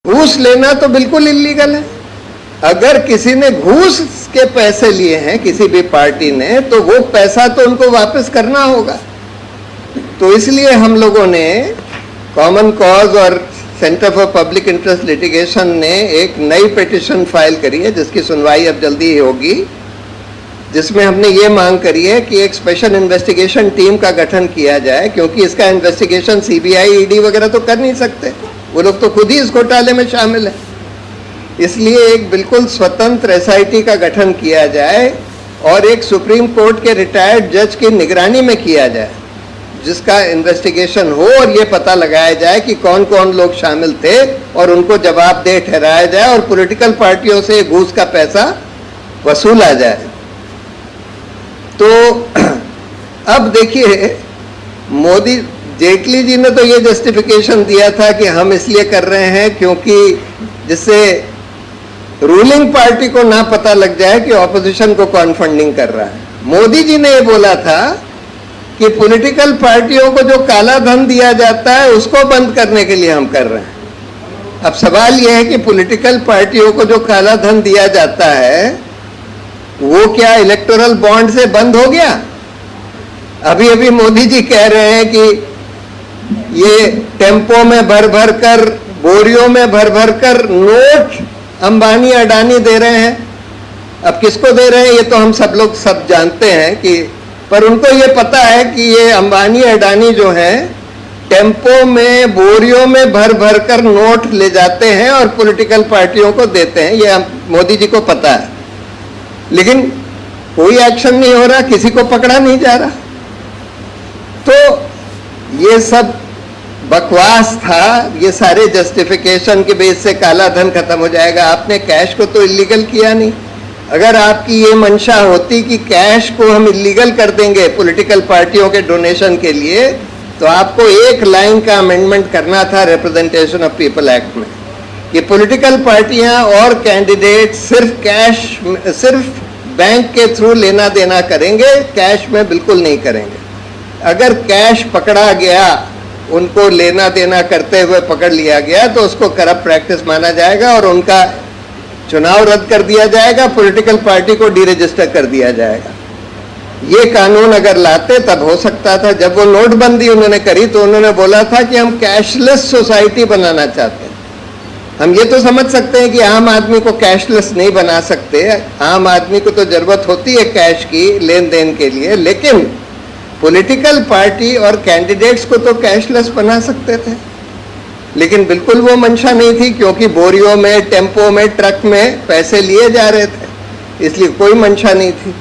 घूस लेना तो बिल्कुल इल्लीगल है। अगर किसी ने घूस के पैसे लिए हैं किसी भी पार्टी ने, तो वो पैसा तो उनको वापस करना होगा। तो इसलिए हम लोगों ने कॉमन कॉज और centre for public interest litigation ने एक नई पिटीशन फाइल करी है, जिसकी सुनवाई अब जल्दी ही होगी, जिसमें हमने ये मांग करी है कि एक स्पेशल इन्वेस्टिगेशन टीम का गठन किया जाए, क्योंकि इसका इन्वेस्टिगेशन सीबीआई, ईडी वगैरह तो कर नहीं सकते, वो लोग तो खुद ही इस घोटाले में शामिल है। इसलिए एक बिल्कुल स्वतंत्र एसआईटी का गठन किया जाए और एक सुप्रीम कोर्ट के रिटायर्ड जज की निगरानी में किया जाए, जिसका इन्वेस्टिगेशन हो और ये पता लगाया जाए कि कौन कौन लोग शामिल थे और उनको जवाबदेह ठहराया जाए और पॉलिटिकल पार्टियों से घूस का पैसा वसूला जाए। तो अब देखिए, मोदी जेटली जी ने तो ये जस्टिफिकेशन दिया था कि हम इसलिए कर रहे हैं क्योंकि जिससे रूलिंग पार्टी को ना पता लग जाए कि ऑपोजिशन को कौन फंडिंग कर रहा है। मोदी जी ने ये बोला था कि पॉलिटिकल पार्टियों को जो काला धन दिया जाता है उसको बंद करने के लिए हम कर रहे हैं। अब सवाल यह है कि पॉलिटिकल पार्टियों को जो काला धन दिया जाता है वो क्या इलेक्टोरल बॉन्ड से बंद हो गया? अभी अभी मोदी जी कह रहे हैं कि ये टेम्पो में भर भर कर, बोरियों में भर भर कर नोट अंबानी अडानी दे रहे हैं। अब किसको दे रहे हैं ये तो हम सब लोग सब जानते हैं कि, पर उनको ये पता है कि ये अंबानी अडानी जो है टेम्पो में, बोरियों में भर भर कर नोट ले जाते हैं और पॉलिटिकल पार्टियों को देते हैं। ये मोदी जी को पता है, लेकिन कोई एक्शन नहीं हो रहा, किसी को पकड़ा नहीं जा रहा। तो ये सब बकवास था। ये सारे जस्टिफिकेशन के बेस से काला धन खत्म हो जाएगा। आपने कैश को तो इलीगल किया नहीं। अगर आपकी ये मंशा होती कि कैश को हम इलीगल कर देंगे पॉलिटिकल पार्टियों के डोनेशन के लिए, तो आपको एक लाइन का अमेंडमेंट करना था रिप्रेजेंटेशन ऑफ पीपल एक्ट में कि पॉलिटिकल पार्टियां और कैंडिडेट सिर्फ बैंक के थ्रू लेना देना करेंगे, कैश में बिल्कुल नहीं करेंगे। अगर कैश पकड़ा गया, उनको लेना देना करते हुए पकड़ लिया गया, तो उसको करप्ट प्रैक्टिस माना जाएगा और उनका चुनाव रद्द कर दिया जाएगा, पॉलिटिकल पार्टी को डीरजिस्टर कर दिया जाएगा। ये कानून अगर लाते तब हो सकता था। जब वो नोटबंदी उन्होंने करी तो उन्होंने बोला था कि हम कैशलेस सोसाइटी बनाना चाहते हैं। हम ये तो समझ सकते हैं कि आम आदमी को कैशलेस नहीं बना सकते, आम आदमी को तो जरूरत होती है कैश की लेन देन के लिए, लेकिन पॉलिटिकल पार्टी और कैंडिडेट्स को तो कैशलेस बना सकते थे। लेकिन बिल्कुल वो मंशा नहीं थी, क्योंकि बोरियों में, टेम्पो में, ट्रक में पैसे लिए जा रहे थे, इसलिए कोई मंशा नहीं थी।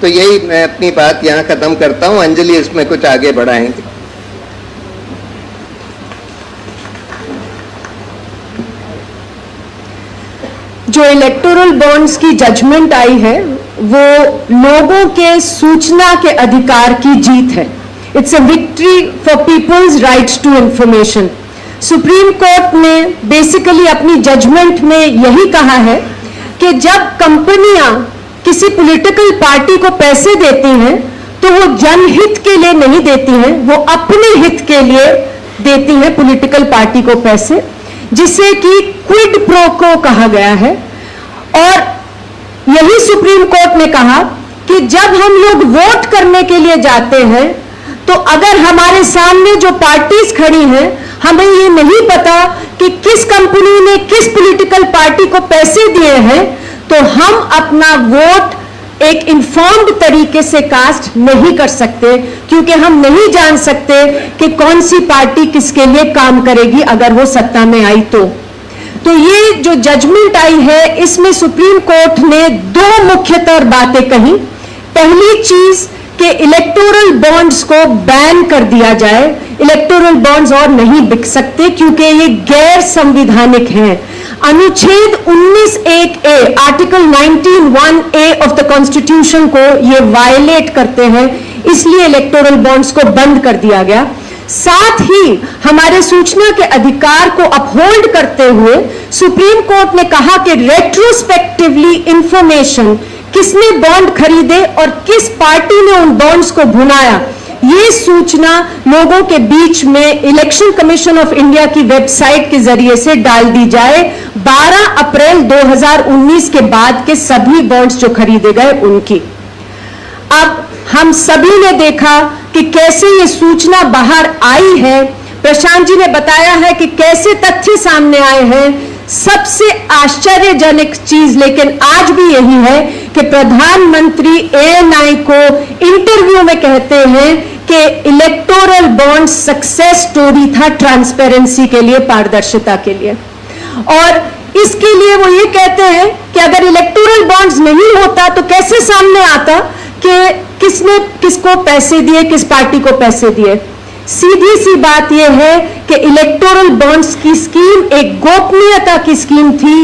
तो यही मैं अपनी बात यहाँ खत्म करता हूँ। अंजलि इसमें कुछ आगे बढ़ाएंगे। जो इलेक्टोरल बॉन्ड्स की जजमेंट आई है वो लोगों के सूचना के अधिकार की जीत है। It's a victory for people's rights to information. Supreme court ने बेसिकली अपनी जजमेंट में यही कहा है कि जब कंपनियां किसी पॉलिटिकल पार्टी को पैसे देती हैं तो वो जनहित के लिए नहीं देती हैं, वो अपने हित के लिए देती हैं पॉलिटिकल पार्टी को पैसे, जिसे कि क्विड प्रो को कहा गया है। और यही सुप्रीम कोर्ट ने कहा कि जब हम लोग वोट करने के लिए जाते हैं तो अगर हमारे सामने जो पार्टीज खड़ी हैं, हमें ये नहीं पता कि किस कंपनी ने किस पॉलिटिकल पार्टी को पैसे दिए हैं, तो हम अपना वोट एक इन्फॉर्म्ड तरीके से कास्ट नहीं कर सकते, क्योंकि हम नहीं जान सकते कि कौन सी पार्टी किसके लिए काम करेगी अगर वो सत्ता में आई तो ये जो जजमेंट आई है, इसमें सुप्रीम कोर्ट ने दो मुख्यतर बातें कही। पहली चीज कि इलेक्टोरल बॉन्ड्स को बैन कर दिया जाए। इलेक्टोरल बॉन्ड्स और नहीं बिक सकते क्योंकि ये गैर संविधानिक हैं। अनुच्छेद 19(1)(a) article 19(1)(a) of the constitution को ये वायलेट करते हैं, इसलिए इलेक्टोरल बॉन्ड्स को बंद कर दिया गया। साथ ही हमारे सूचना के अधिकार को अपहोल्ड करते हुए सुप्रीम कोर्ट ने कहा कि रेट्रोस्पेक्टिवली इंफॉर्मेशन, किसने बॉन्ड खरीदे और किस पार्टी ने उन बॉन्ड्स को भुनाया, ये सूचना लोगों के बीच में इलेक्शन कमीशन ऑफ इंडिया की वेबसाइट के जरिए से डाल दी जाए 12 अप्रैल 2019 के बाद के सभी बॉन्ड्स जो खरीदे गए उनकी। अब हम सभी ने देखा कि कैसे ये सूचना बाहर आई है। प्रशांत जी ने बताया है कि कैसे तथ्य सामने आए हैं। सबसे आश्चर्यजनक चीज लेकिन आज भी यही है कि प्रधानमंत्री ANI को इंटरव्यू में कहते हैं कि इलेक्टोरल बॉन्ड सक्सेस स्टोरी था ट्रांसपेरेंसी के लिए, पारदर्शिता के लिए। और इसके लिए वो ये कहते हैं कि अगर इलेक्टोरल बॉन्ड्स नहीं होता तो कैसे सामने आता कि किसने किसको पैसे दिए, किस पार्टी को पैसे दिए। सीधी सी बात यह है कि इलेक्टोरल बॉन्ड्स की स्कीम एक गोपनीयता की स्कीम थी।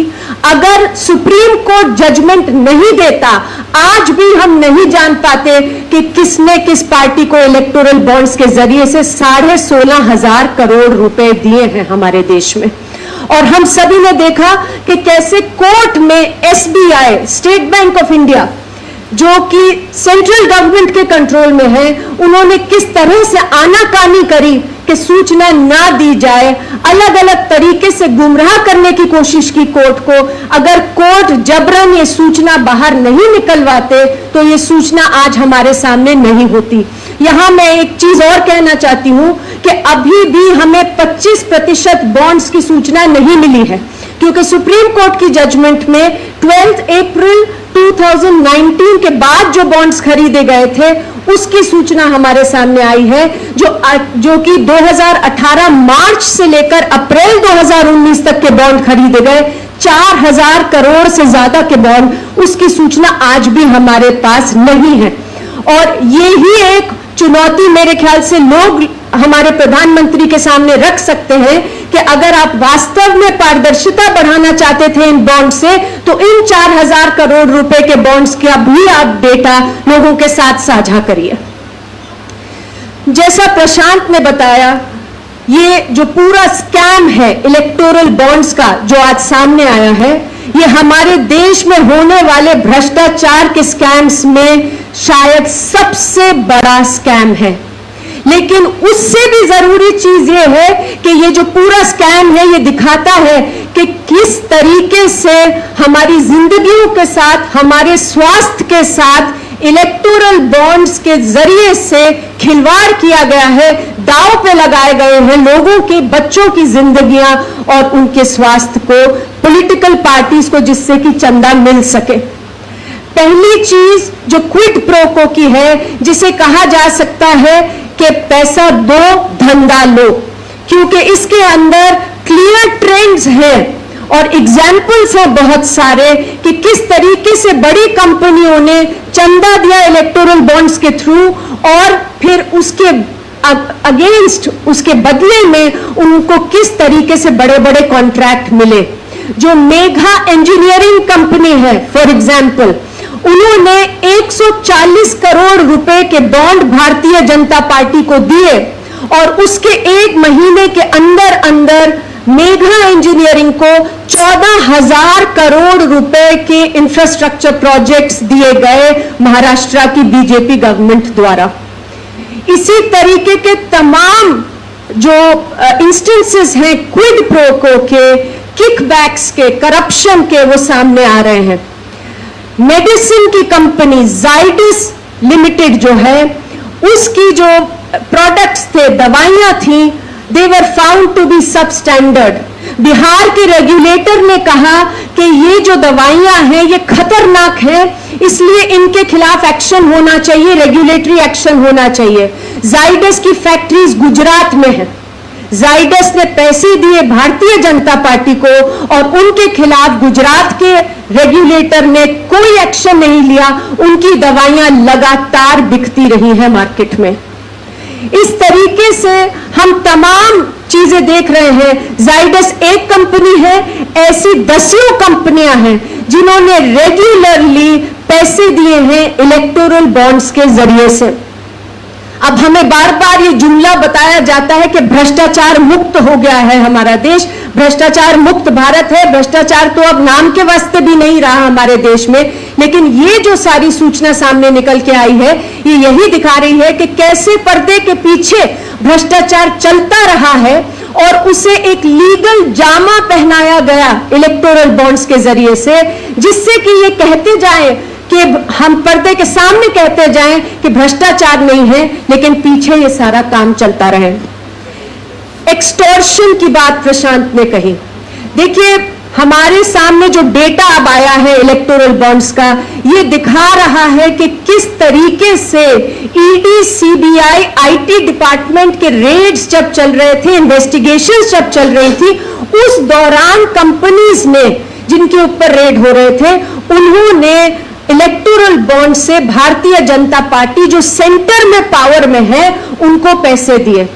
अगर सुप्रीम कोर्ट जजमेंट नहीं देता, आज भी हम नहीं जान पाते कि किसने किस पार्टी को इलेक्टोरल बॉन्ड्स के जरिए से 16,500 करोड़ रुपए दिए हैं हमारे देश में। और हम सभी ने देखा कि कैसे कोर्ट में SBI, state bank of India, जो कि सेंट्रल गवर्नमेंट के कंट्रोल में है, उन्होंने किस तरह से आनाकानी करी कि सूचना ना दी जाए, अलग अलग तरीके से गुमराह करने की कोशिश की कोर्ट को। अगर कोर्ट जबरन ये सूचना बाहर नहीं निकलवाते तो ये सूचना आज हमारे सामने नहीं होती। यहां मैं एक चीज और कहना चाहती हूं कि अभी भी हमें 25% बॉन्ड्स की सूचना नहीं मिली है, क्योंकि सुप्रीम कोर्ट की जजमेंट में 12 अप्रैल 2019 के बाद जो बॉन्ड्स खरीदे गए थे उसकी सूचना हमारे सामने आई है, जो कि 2018 मार्च से लेकर अप्रैल 2019 तक के बॉन्ड खरीदे गए 4,000 करोड़ से ज्यादा के बॉन्ड, उसकी सूचना आज भी हमारे पास नहीं है। और ये ही एक चुनौती मेरे ख्याल से लोग हमारे प्रधानमंत्री के सामने रख सकते हैं कि अगर आप वास्तव में पारदर्शिता बढ़ाना चाहते थे इन बॉन्ड से, तो इन 4,000 करोड़ रुपए के बॉन्ड्स का भी आप डेटा लोगों के साथ साझा करिए। जैसा प्रशांत ने बताया, ये जो पूरा स्कैम है इलेक्टोरल बॉन्ड्स का जो आज सामने आया है, ये हमारे देश में होने वाले भ्रष्टाचार के स्कैम्स में शायद सबसे बड़ा स्कैम है। लेकिन उससे भी जरूरी चीज ये है कि ये जो पूरा स्कैम है ये दिखाता है कि किस तरीके से हमारी जिंदगियों के साथ, हमारे स्वास्थ्य के साथ इलेक्टोरल बॉन्ड्स के जरिए से खिलवाड़ किया गया है, दांव पे लगाए गए हैं लोगों के, बच्चों की जिंदगियां और उनके स्वास्थ्य को, पॉलिटिकल पार्टीज को, जिससे कि चंदा मिल सके। पहली चीज जो क्विड प्रो को की है, जिसे कहा जा सकता है कि पैसा दो धंधा लो, क्योंकि इसके अंदर क्लियर ट्रेंड्स हैं और एग्जाम्पल्स हैं बहुत सारे कि किस तरीके से बड़ी कंपनियों ने चंदा दिया इलेक्टोरल बॉन्ड्स के थ्रू और फिर उसके अगेंस्ट, उसके बदले में उनको किस तरीके से बड़े बड़े कॉन्ट्रैक्ट मिले। जो मेघा इंजीनियरिंग कंपनी है फॉर एग्जाम्पल, उन्होंने 140 करोड़ रुपए के बॉन्ड भारतीय जनता पार्टी को दिए और उसके एक महीने के अंदर अंदर मेघा इंजीनियरिंग को 14,000 करोड़ रुपए के इंफ्रास्ट्रक्चर प्रोजेक्ट्स दिए गए महाराष्ट्र की बीजेपी गवर्नमेंट द्वारा। इसी तरीके के तमाम जो इंस्टेंसेस हैं क्विड प्रो को के, किकबैक्स के, करप्शन के, वो सामने आ रहे हैं। मेडिसिन की कंपनी जाइडस लिमिटेड जो है, उसकी जो प्रोडक्ट्स थे, दवाइयां थी, they were found to be substandard. Bihar के रेगुलेटर ने कहा कि ये जो दवाइयां हैं ये खतरनाक है, इसलिए इनके खिलाफ एक्शन होना चाहिए, रेगुलेटरी एक्शन होना चाहिए। जाइडस की फैक्ट्रीज गुजरात में है। जाइडस ने पैसे दिए भारतीय जनता पार्टी को और उनके खिलाफ गुजरात के रेगुलेटर ने कोई एक्शन नहीं लिया। उनकी दवाइयां लगातार बिकती रही हैं मार्केट में। इस तरीके से हम तमाम चीजें देख रहे हैं। जाइडस एक कंपनी है, ऐसी दसियों कंपनियां हैं जिन्होंने रेगुलरली पैसे दिए हैं इलेक्टोरल बॉन्ड्स के जरिए से। अब हमें बार बार ये जुमला बताया जाता है कि भ्रष्टाचार मुक्त हो गया है हमारा देश, भ्रष्टाचार मुक्त भारत है। भ्रष्टाचार तो अब नाम के वास्ते भी नहीं रहा हमारे देश में, लेकिन ये जो सारी सूचना सामने निकल के आई है, ये यही दिखा रही है कि कैसे पर्दे के पीछे भ्रष्टाचार चलता रहा है और उसे एक लीगल जामा पहनाया गया इलेक्टोरल बॉन्ड्स के जरिए से, जिससे कि ये कहते जाएं कि हम पर्दे के सामने कहते जाएं कि भ्रष्टाचार नहीं है, लेकिन पीछे ये सारा काम चलता रहे। एक्सटॉर्शन की बात प्रशांत ने कही। देखिए, हमारे सामने जो डेटा अब आया है इलेक्टोरल बॉन्ड्स का, ये दिखा रहा है कि किस तरीके से ईडी, सीबीआई, आईटी डिपार्टमेंट के रेड्स जब चल रहे थे, इन्वेस्टिगेशंस जब चल रही थी, उस दौरान कंपनीज ने जिनके ऊपर रेड हो रहे थे, उन्होंने इलेक्टोरल बॉन्ड से भारतीय जनता पार्टी जो सेंटर में पावर में है, उनको पैसे दिए।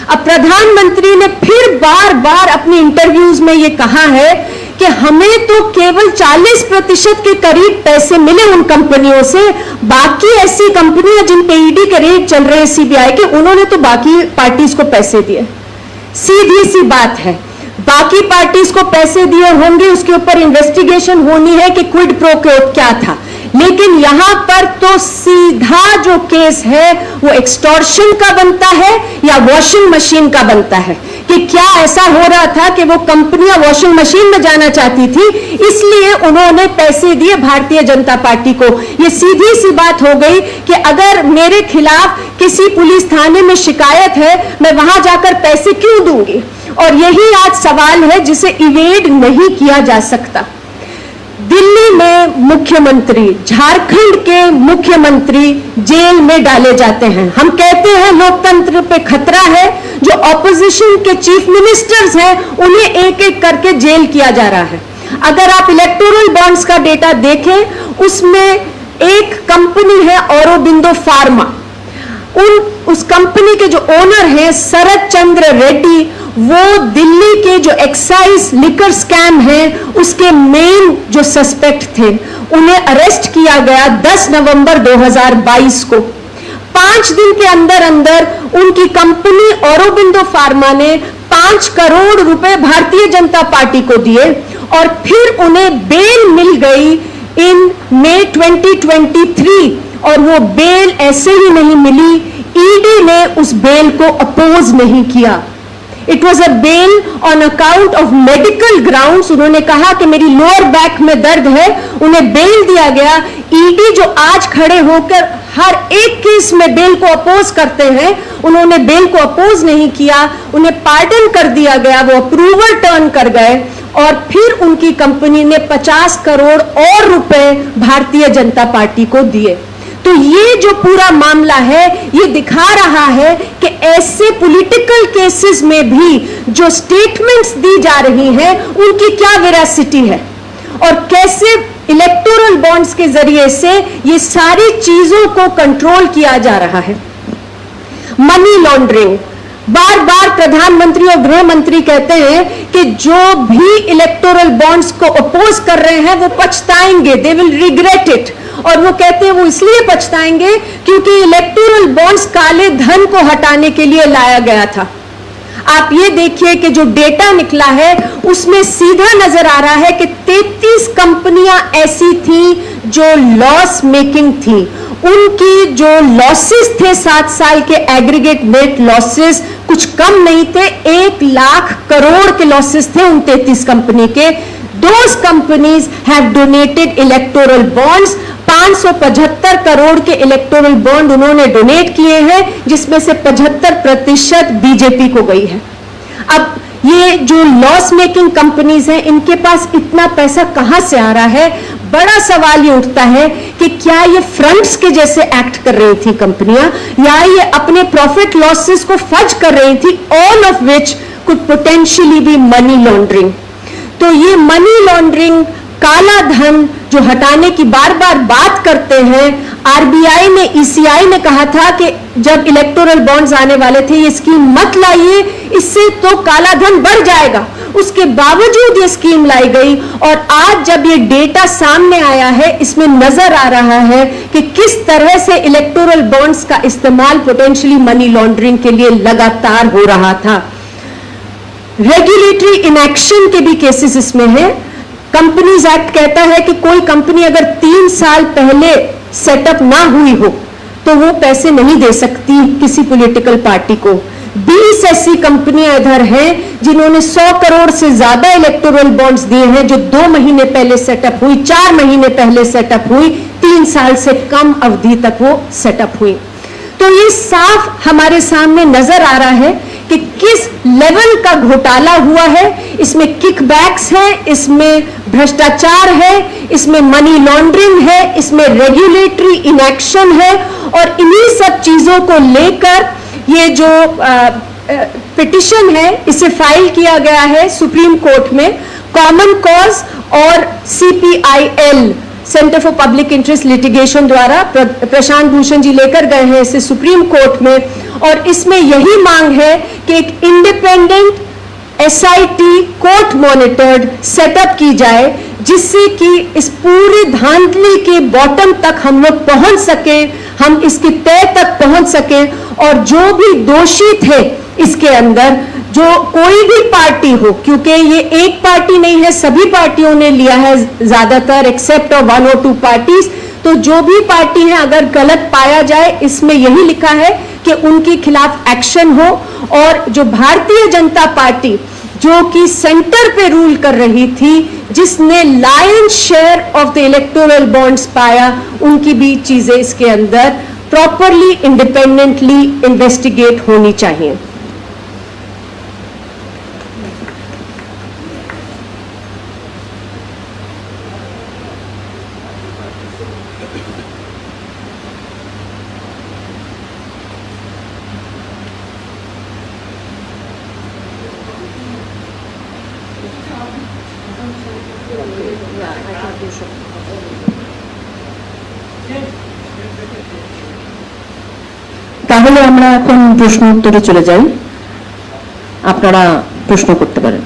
अब प्रधानमंत्री ने फिर बार बार अपनी इंटरव्यूज में ये कहा है कि हमें तो केवल 40% के करीब पैसे मिले उन कंपनियों से, बाकी ऐसी कंपनियां जिन पे ईडी के रेड चल रहे हैं, सीबीआई के, उन्होंने तो बाकी पार्टीज को पैसे दिए। सीधी सी बात है, बाकी पार्टीज को पैसे दिए होंगे, उसके ऊपर इन्वेस्टिगेशन होनी है कि क्विड प्रो क्वो क्या था, लेकिन यहां पर तो सीधा जो केस है वो एक्सटॉर्शन का बनता है या वॉशिंग मशीन का बनता है कि क्या ऐसा हो रहा था कि वो कंपनियां वॉशिंग मशीन में जाना चाहती थी, इसलिए उन्होंने पैसे दिए भारतीय जनता पार्टी को। ये सीधी सी बात हो गई कि अगर मेरे खिलाफ किसी पुलिस थाने में शिकायत है, मैं वहां जाकर पैसे क्यों दूंगी? और यही आज सवाल है जिसे इवेड नहीं किया जा सकता। दिल्ली में मुख्यमंत्री, झारखंड के मुख्यमंत्री जेल में डाले जाते हैं। हम कहते हैं लोकतंत्र पे खतरा है, जो ऑपोजिशन के चीफ मिनिस्टर्स हैं उन्हें एक एक करके जेल किया जा रहा है। अगर आप इलेक्टोरल बॉन्ड्स का डेटा देखें, उसमें एक कंपनी है औरोबिंदो फार्मा, उस कंपनी के जो ओनर हैं शरद चंद्र रेड्डी, वो दिल्ली के जो एक्साइज लिकर स्कैम है उसके मेन जो सस्पेक्ट थे, उन्हें अरेस्ट किया गया 10 नवंबर 2022 को। 5 दिन के अंदर अंदर उनकी कंपनी औरोबिंदो फार्मा ने 5 करोड़ रुपए भारतीय जनता पार्टी को दिए और फिर उन्हें बेल मिल गई इन मई 2023, और वो बेल ऐसे ही नहीं मिली, ईडी ने उस बेल को अपोज नहीं किया। It was a bail on account of medical grounds. उन्होंने कहा कि मेरी लोअर बैक में दर्द है, उन्हें बेल दिया गया। ईडी जो आज खड़े होकर हर एक केस में बेल को अपोज करते हैं, उन्होंने बेल को अपोज नहीं किया, उन्हें पार्डन कर दिया गया, वो अप्रूवल टर्न कर गए और फिर उनकी कंपनी ने 50 करोड़ और रुपए भारतीय जनता पार्टी को दिए। तो ये जो पूरा मामला है, ये दिखा रहा है कि ऐसे पॉलिटिकल केसेस में भी जो स्टेटमेंट्स दी जा रही हैं, उनकी क्या वेरासिटी है और कैसे इलेक्टोरल बॉन्ड्स के जरिए से ये सारी चीजों को कंट्रोल किया जा रहा है। मनी लॉन्ड्रिंग, बार बार प्रधानमंत्री और गृह मंत्री कहते हैं कि जो भी इलेक्टोरल बॉन्ड्स को अपोज कर रहे हैं वो पछताएंगे, दे विल रिग्रेट इट। और वो कहते हैं वो इसलिए पछताएंगे क्योंकि इलेक्टोरल बॉन्ड्स काले धन को हटाने के लिए लाया गया था। आप ये देखिए कि जो डेटा निकला है उसमें सीधा नजर आ रहा है कि 33 कंपनियां ऐसी थी जो लॉस मेकिंग थी। उनकी जो लॉसेस थे 7 साल के एग्रीगेट नेट लॉसेस कुछ कम नहीं थे, 1 लाख करोड़ के लॉसेस थे उन 33 कंपनी के। Those companies have donated electoral bonds, 575 crore के इलेक्टोरल बॉन्ड उन्होंने डोनेट किए हैं, जिसमें से 75% बीजेपी को गई है। अब ये जो लॉस मेकिंग कंपनीज हैं, इनके पास इतना पैसा कहां से आ रहा है? बड़ा सवाल ये उठता है कि क्या ये फ्रंट्स के जैसे एक्ट कर रही थी कंपनियां, या ये अपने प्रॉफिट लॉसेस को फज कर रही थी, all of which could potentially be money laundering. तो ये मनी लॉन्ड्रिंग, काला धन जो हटाने की बार बार बात करते हैं, आरबीआई ने, ईसीआई ने कहा था कि जब इलेक्टोरल बॉन्ड्स आने वाले थे, ये स्कीम मत लाइए, इससे तो काला धन बढ़ जाएगा। उसके बावजूद ये स्कीम लाई गई। और आज जब ये डेटा सामने आया है, इसमें नजर आ रहा है कि किस तरह से इलेक्टोरल बॉन्ड्स का इस्तेमाल पोटेंशियली मनी लॉन्ड्रिंग के लिए लगातार हो रहा था। रेगुलेटरी इनएक्शन के भी केसेस इसमें हैं। कंपनीज एक्ट कहता है कि कोई कंपनी अगर 3 साल पहले सेटअप ना हुई हो तो वो पैसे नहीं दे सकती किसी पॉलिटिकल पार्टी को। 20 ऐसी कंपनियां इधर हैं जिन्होंने 100 करोड़ से ज्यादा इलेक्टोरल बॉन्ड्स दिए हैं, जो 2 महीने पहले सेटअप हुई, 4 महीने पहले सेटअप हुई, 3 साल से कम अवधि तक वो सेटअप हुई। तो ये साफ हमारे सामने नजर आ रहा है कि किस लेवल का घोटाला हुआ है। इसमें किकबैक्स है, इसमें भ्रष्टाचार है, इसमें मनी लॉन्ड्रिंग है, इसमें रेगुलेटरी इनएक्शन है। और इन्हीं सब चीजों को लेकर ये जो पिटिशन है, इसे फाइल किया गया है सुप्रीम कोर्ट में। कॉमन कॉज और CPIL, centre for public interest litigation द्वारा प्रशांत भूषण जी लेकर गए हैं इसे सुप्रीम कोर्ट में। और इसमें यही मांग है कि एक independent SIT court monitored setup की जाए, जिससे कि इस पूरी धांधली के बॉटम तक हम लोग पहुंच सके, हम इसके तय तक पहुंच सके। और जो भी दोषी थे इसके अंदर, जो कोई भी पार्टी हो, क्योंकि ये एक पार्टी नहीं है, सभी पार्टियों ने लिया है ज्यादातर, एक्सेप्ट ऑफ 1 or 2 पार्टीज। तो जो भी पार्टी है अगर गलत पाया जाए, इसमें यही लिखा है कि उनके खिलाफ एक्शन हो। और जो भारतीय जनता पार्टी जो कि सेंटर पे रूल कर रही थी, जिसने lion share of the electoral bonds पाया, उनकी भी चीजें इसके अंदर प्रॉपरली इंडिपेंडेंटली इन्वेस्टिगेट होनी चाहिए। তাহলে আমরা এখন প্রশ্ন উত্তরে চলে যাই, আপনারা প্রশ্ন করতে পারেন।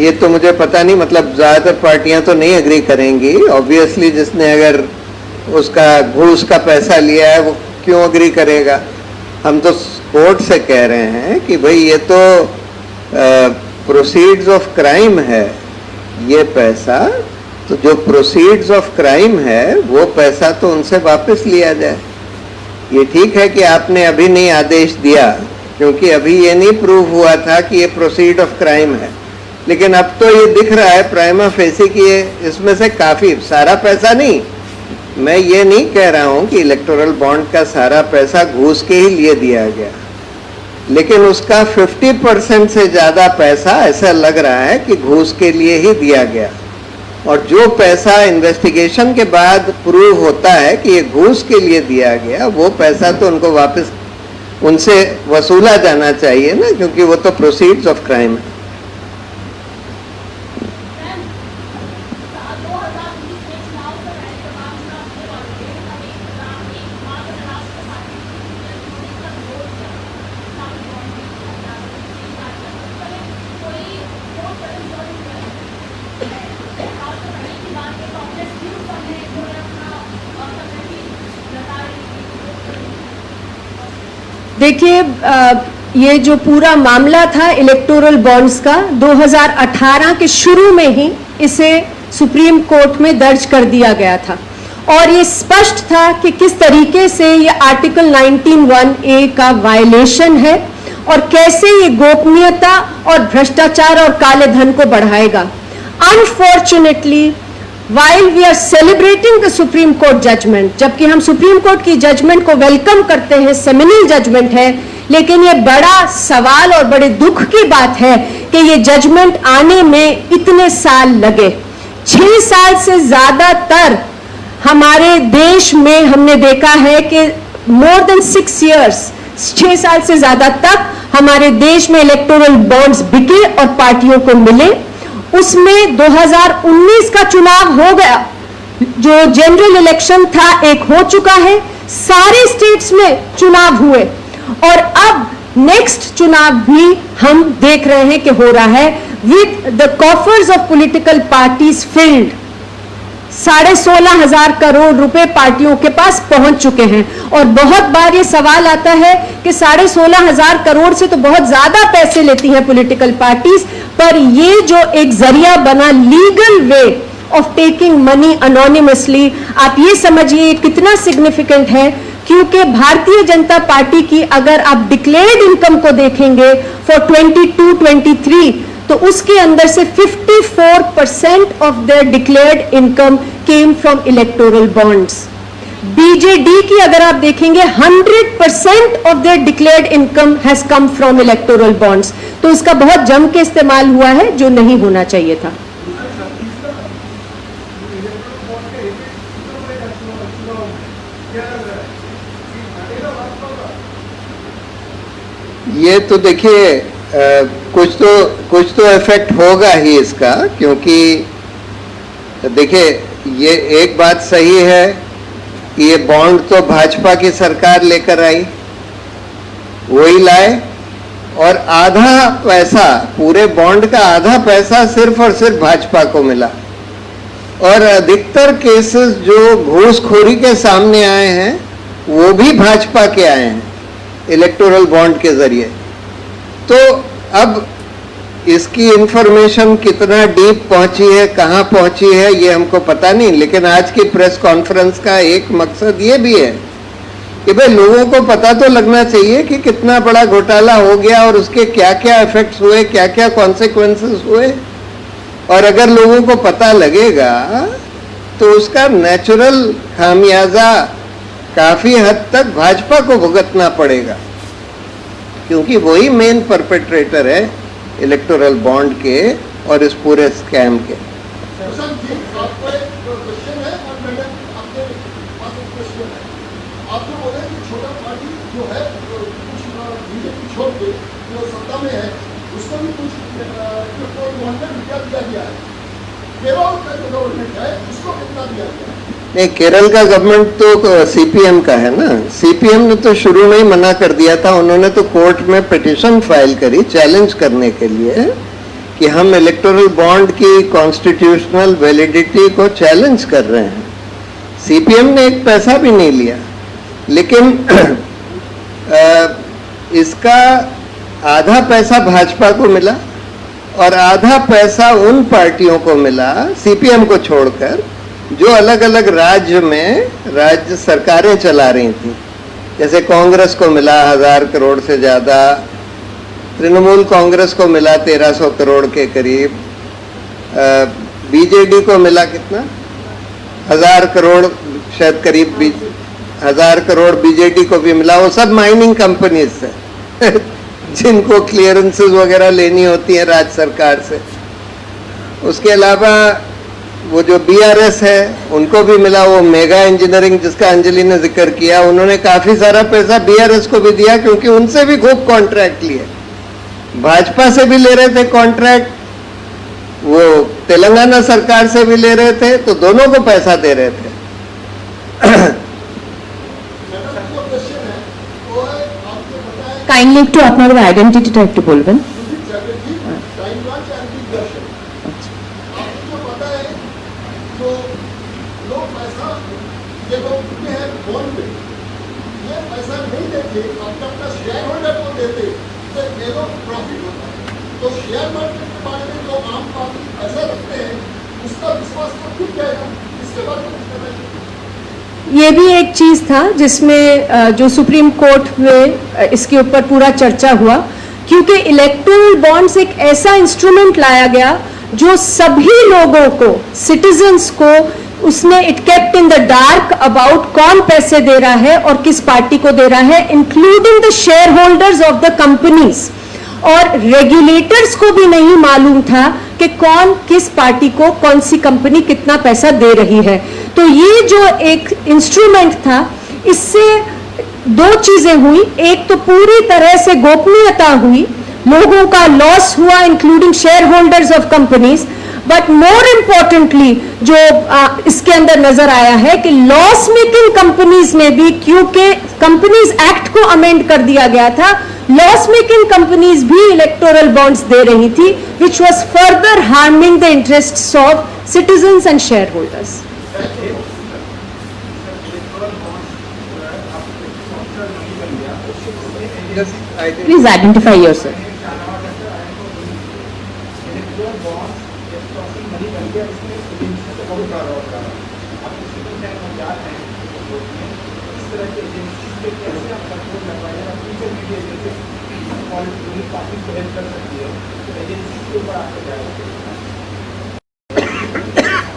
ये तो मुझे पता नहीं, मतलब ज्यादातर पार्टियां तो नहीं एग्री करेंगी ऑब्वियसली। जिसने अगर उसका घूस का पैसा लिया है वो क्यों एग्री करेगा। हम तो कोर्ट से कह रहे हैं कि भाई ये तो प्रोसीड्स ऑफ क्राइम है, ये पैसा तो जो प्रोसीड्स ऑफ क्राइम है वो पैसा तो उनसे वापस लिया जाए। ये ठीक है कि आपने अभी नहीं आदेश दिया, क्योंकि अभी ये नहीं प्रूव हुआ था कि ये प्रोसीड ऑफ क्राइम है, लेकिन अब तो ये दिख रहा है प्राइमा फेसी कि इसमें से काफी सारा पैसा नहीं, मैं ये नहीं कह रहा हूं कि इलेक्टोरल बॉन्ड का सारा पैसा घूस के ही लिए दिया गया, लेकिन उसका 50% से ज्यादा पैसा ऐसा लग रहा है कि घूस के लिए ही दिया गया। और जो पैसा इन्वेस्टिगेशन के बाद प्रूव होता है कि ये घूस के लिए दिया गया, वो पैसा तो उनको वापस उनसे वसूला जाना चाहिए ना, क्योंकि वो तो प्रोसीड्स ऑफ क्राइम है। देखिए, ये जो पूरा मामला था इलेक्टोरल बॉन्ड्स का, 2018 के शुरू में ही इसे सुप्रीम कोर्ट में दर्ज कर दिया गया था और ये स्पष्ट था कि किस तरीके से ये आर्टिकल 19(1)(a) का वायलेशन है और कैसे ये गोपनीयता और भ्रष्टाचार और काले धन को बढ़ाएगा। Unfortunately, while we are celebrating the Supreme Court judgment, जबकि हम सुप्रीम कोर्ट की जजमेंट को वेलकम करते हैं, सेमिनल जजमेंट है, लेकिन ये बड़ा सवाल और बड़े दुख की बात है कि ये जजमेंट आने में इतने साल लगे। 6 साल से ज्यादातर हमारे देश में हमने देखा है कि more than 6 years, 6 साल से ज्यादा तक हमारे देश में इलेक्टोरल बॉन्ड्स बिके और पार्टियों को मिले उसमें 2019 का चुनाव हो गया, जो जनरल इलेक्शन था एक हो चुका है, सारे स्टेट्स में चुनाव हुए और अब नेक्स्ट चुनाव भी हम देख रहे हैं कि हो रहा है with the coffers of political parties field. 16,500 crore रुपए पार्टियों के पास पहुंच चुके हैं और बहुत बार ये सवाल आता है कि 16,500 करोड़ से तो बहुत ज्यादा पैसे लेती हैं पॉलिटिकल पार्टीज, पर ये जो एक जरिया बना legal way of taking money anonymously, आप ये समझिए कितना सिग्निफिकेंट है, क्योंकि भारतीय जनता पार्टी की अगर आप डिक्लेयर्ड इनकम को देखेंगे फॉर 22-23 तो उसके अंदर से 54% of their declared income came from electoral bonds. BJD की अगर आप देखेंगे 100% of their declared income has come from electoral bonds. तो इसका बहुत जम के इस्तेमाल हुआ है जो नहीं होना चाहिए था। ये तो देखिए कुछ तो इफेक्ट होगा ही इसका, क्योंकि देखिए ये एक बात सही है कि ये बॉन्ड तो भाजपा की सरकार लेकर आई, वही लाए और आधा पैसा, पूरे बॉन्ड का आधा पैसा सिर्फ और सिर्फ भाजपा को मिला और अधिकतर केसेस जो घूसखोरी के सामने आए हैं वो भी भाजपा के आए हैं इलेक्टोरल बॉन्ड के जरिए। तो अब इसकी इंफॉर्मेशन कितना डीप पहुंची है, कहां पहुंची है, ये हमको पता नहीं, लेकिन आज की प्रेस कॉन्फ्रेंस का एक मकसद ये भी है कि भाई लोगों को पता तो लगना चाहिए कि कितना बड़ा घोटाला हो गया और उसके क्या क्या इफेक्ट्स हुए, क्या क्या कॉन्सिक्वेंसेस हुए। और अगर लोगों को पता लगेगा तो उसका नेचुरल खामियाजा काफी हद तक भाजपा को भुगतना पड़ेगा, क्योंकि वही मेन परपेट्रेटर है इलेक्टोरल बॉन्ड के और इस पूरे स्कैम के। नहीं, केरल का गवर्नमेंट तो सीपीएम का है ना। सीपीएम ने तो शुरू में ही मना कर दिया था, उन्होंने तो कोर्ट में पिटीशन फाइल करी चैलेंज करने के लिए कि हम इलेक्टोरल बॉन्ड की कॉन्स्टिट्यूशनल वैलिडिटी को चैलेंज कर रहे हैं। सीपीएम ने एक पैसा भी नहीं लिया, लेकिन इसका आधा पैसा भाजपा को मिला और आधा पैसा उन पार्टियों को मिला सीपीएम को छोड़कर जो अलग अलग राज्य में राज्य सरकारें चला रही थी। जैसे कांग्रेस को मिला 1000 करोड़ से ज्यादा, तृणमूल कांग्रेस को मिला 1300 करोड़ के करीब, बीजेडी को मिला कितना 1000 करोड़ शायद करीब 1000 करोड़ बीजेडी को भी मिला। वो सब माइनिंग कंपनीज से जिनको क्लियरेंसेस वगैरह लेनी होती है राज्य सरकार से। उसके अलावा वो जो बीआरएस है उनको भी मिला, वो मेगा इंजीनियरिंग जिसका अंजलि ने जिक्र किया, उन्होंने काफी सारा पैसा बीआरएस को भी दिया क्योंकि उनसे भी खूब कॉन्ट्रैक्ट लिए। भाजपा से भी ले रहे थे कॉन्ट्रैक्ट, वो तेलंगाना सरकार से भी ले रहे थे, तो दोनों को पैसा दे रहे थे। কাইন্ডলি একটু আপনাদের আইডেন্টিটিটা একটু বলবেন। ये भी एक चीज था जिसमें जो सुप्रीम कोर्ट में इसके ऊपर पूरा चर्चा हुआ, क्योंकि इलेक्टोरल बॉन्ड्स एक ऐसा इंस्ट्रूमेंट लाया गया जो सभी लोगों को, सिटीजन्स को, उसने it kept in the dark about कौन पैसे दे रहा है और किस पार्टी को दे रहा है, including the share holders of the companies. और रेगुलेटर्स को भी नहीं मालूम था कि कौन किस पार्टी को कौन सी कंपनी कितना पैसा दे रही है। तो ये जो एक इंस्ट्रूमेंट था, इससे दो चीजें हुई, एक तो पूरी तरह से गोपनीयता हुई, लोगों का लॉस हुआ, including share holders of companies. But more importantly जो इसके अंदर नजर आया है कि लॉस मेकिंग कंपनीज में भी, क्योंकि कंपनीज एक्ट को अमेंड कर दिया गया था, लॉस मेकिंग कंपनीज भी इलेक्टोरल बॉन्ड्स दे रही थी, which was further harming the interests of citizens and share holders. Please identify yourself.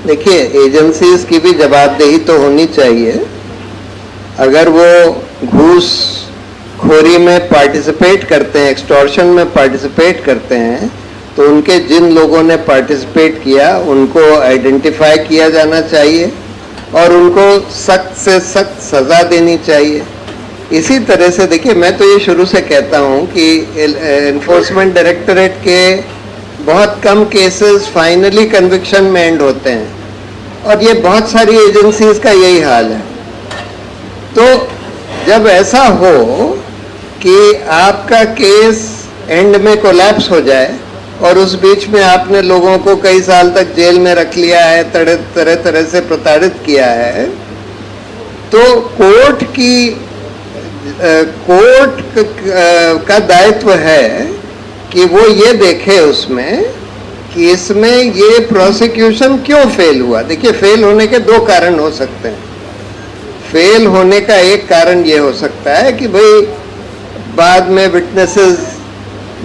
देखिए, एजेंसीज की भी जवाबदेही तो होनी चाहिए। अगर वो घूस खोरी में पार्टिसिपेट करते हैं, एक्सटॉर्शन में पार्टिसिपेट करते हैं, तो उनके जिन लोगों ने पार्टिसिपेट किया उनको आइडेंटिफाई किया जाना चाहिए और उनको सख्त से सख्त सजा देनी चाहिए। इसी तरह से देखिए, मैं तो ये शुरू से कहता हूँ कि एनफोर्समेंट डायरेक्टरेट के बहुत कम केसेस फाइनली कन्विक्शन में एंड होते हैं और ये बहुत सारी एजेंसीज का यही हाल है। तो जब ऐसा हो कि आपका केस एंड में कोलैप्स हो जाए और उस बीच में आपने लोगों को कई साल तक जेल में रख लिया है, तरह तरह से प्रताड़ित किया है, तो कोर्ट का दायित्व है कि वो ये देखे उसमें कि इसमें ये प्रोसिक्यूशन क्यों फेल हुआ। देखिए, फेल होने के दो कारण हो सकते हैं। फेल होने का एक कारण ये हो सकता है कि भाई बाद में विटनेसेस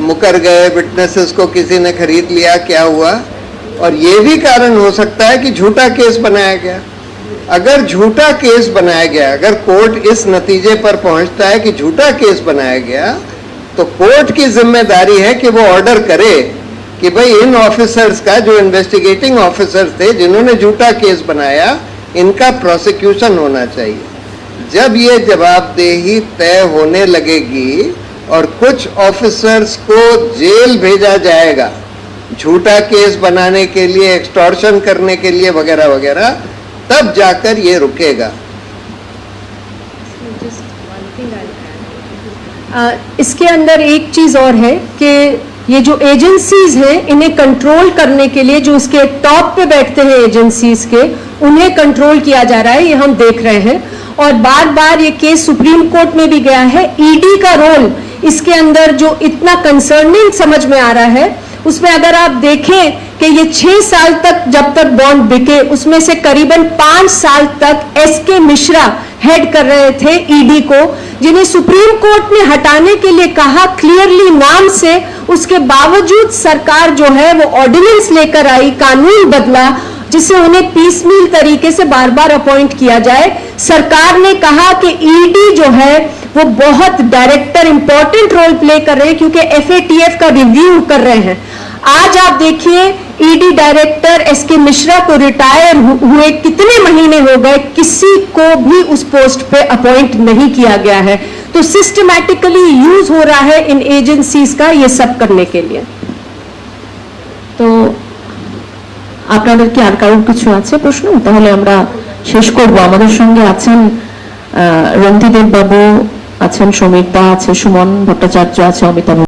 मुकर गए, विटनेसेस को किसी ने खरीद लिया, क्या हुआ। और ये भी कारण हो सकता है कि झूठा केस बनाया गया। अगर झूठा केस बनाया गया, अगर कोर्ट इस नतीजे पर पहुंचता है कि झूठा केस बनाया गया, तो कोर्ट की जिम्मेदारी है कि वो ऑर्डर करे कि भाई इन ऑफिसर्स का, जो इन्वेस्टिगेटिंग ऑफिसर्स थे जिन्होंने झूठा केस बनाया, इनका प्रोसिक्यूशन होना चाहिए। जब ये जवाबदेही तय होने लगेगी और कुछ ऑफिसर्स को जेल भेजा जाएगा झूठा केस बनाने के लिए, एक्सटॉर्शन करने के लिए वगैरह वगैरह, तब जाकर ये रुकेगा। इसके अंदर एक चीज और है कि ये जो एजेंसीज हैं, इन्हें कंट्रोल करने के लिए जो इसके टॉप पे बैठते हैं एजेंसीज के, उन्हें कंट्रोल किया जा रहा है, ये हम देख रहे हैं। और बार बार ये केस सुप्रीम कोर्ट में भी गया है। ईडी का रोल इसके अंदर जो इतना कंसर्निंग समझ में आ रहा है, उसमें अगर आप देखें कि ये 6 साल तक जब तक बॉन्ड बिके, उसमें से करीबन 5 साल तक एसके मिश्रा हेड कर रहे थे ईडी को, जिन्हें सुप्रीम कोर्ट ने हटाने के लिए कहा क्लियरली नाम से। उसके बावजूद सरकार जो है वो ऑर्डिनेंस लेकर आई, कानून बदला, जिससे उन्हें पीसमील तरीके से बार बार अपॉइंट किया जाए। सरकार ने कहा कि ईडी जो है वो बहुत डायरेक्टर इंपॉर्टेंट रोल प्ले कर रहे हैं, क्योंकि एफएटीएफ का रिव्यू कर रहे हैं। आज आप देखिए, ईडी डायरेक्टर एसके मिश्रा को रिटायर हुए कितने महीने हो गए, किसी को भी उस पोस्ट पे अपॉइंट नहीं किया गया है। तो सिस्टमैटिकली यूज हो रहा है इन एजेंसीज का ये सब करने के लिए। তো আপনাদের কি আর কারোর কিছু আছে প্রশ্ন? তাহলে আমরা শেষ করব। আমাদের সঙ্গে আছেন রন্তিদেব বাবু, আছেন সমীর দা, আছে সুমন ভট্টাচার্য, আছে অমিতাভ